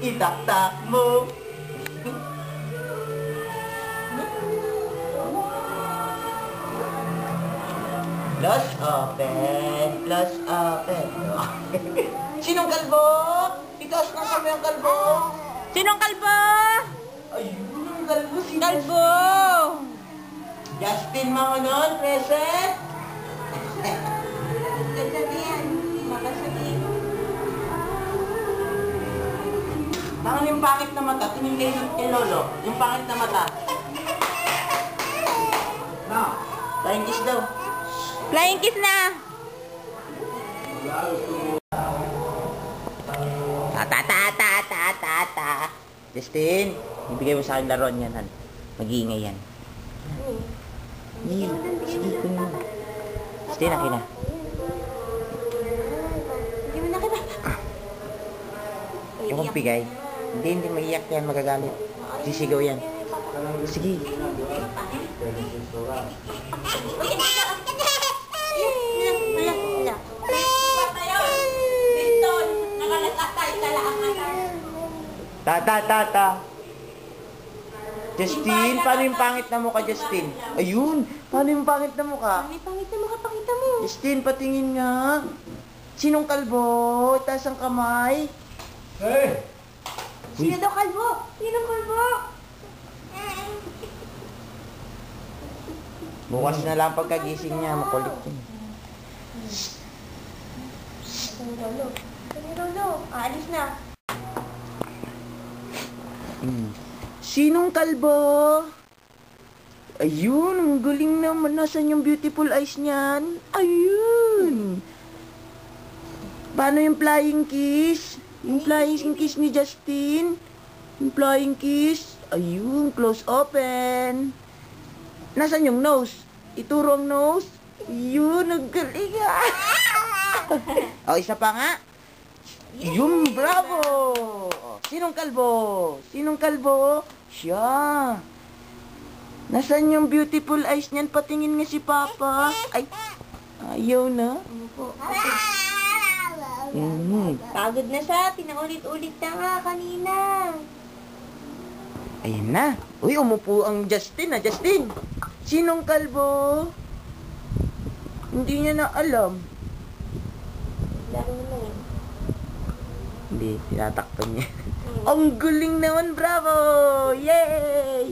itaktak mo. Close open, close open. Sinong kalbo? Itaas ng kami ang kalbo. Sinong kalbo? Ayun ang kalbo. Kalbo! Justin Mangonon, present. Ganda na yan. Makasabihin. Ano yung pangit na mata? Tingin kay Lolo. Yung pangit na mata. No. Flying kiss daw. Flying kiss na! Ta. Justin, ibigay mo sa akin laruan yan, Han. Mag-iingay yan. Sige, kunin mo. Justin, akin na. Hindi mo nakita. Yung kong bigay. Hindi maiyak yan, magagalit. Sisigaw yan. Sige. Ta. Justin, paano yung pangit na mukha, Justin? Ayun, paano yung pangit na mukha? Pangit na mukha, pakita mo. Justin, patingin nga. Sinong kalbo? Taas ang kamay. Hey! Sino daw kalbo? Sinong kalbo? Bukas na lang pagkagising niya, makulit yun. Lolo, aalis na. Sinong kalbo? Ayun, ang galing naman. Nasaan yung beautiful eyes niyan? Ayun. Paano yung flying kiss? Yung flying kiss ni Justin? Yung flying kiss? Ayun, close open. Nasaan yung nose? Ituro ang nose? Ayun, ang galing. O, isa pa nga. Yun, bravo! Sinong kalbo? Sinong kalbo? Siya. Nasaan yung beautiful eyes niyan? Patingin nga si Papa. Ay, ayaw na. Pagod na siya. Pinaulit-ulit na nga kanina. Ayan na. Uy, umupo ang Justin, Justin. Sinong kalbo? Hindi niya na alam. Laro na yun. Hindi, tinatakpan niya. Ang galing naman, bravo! Yay!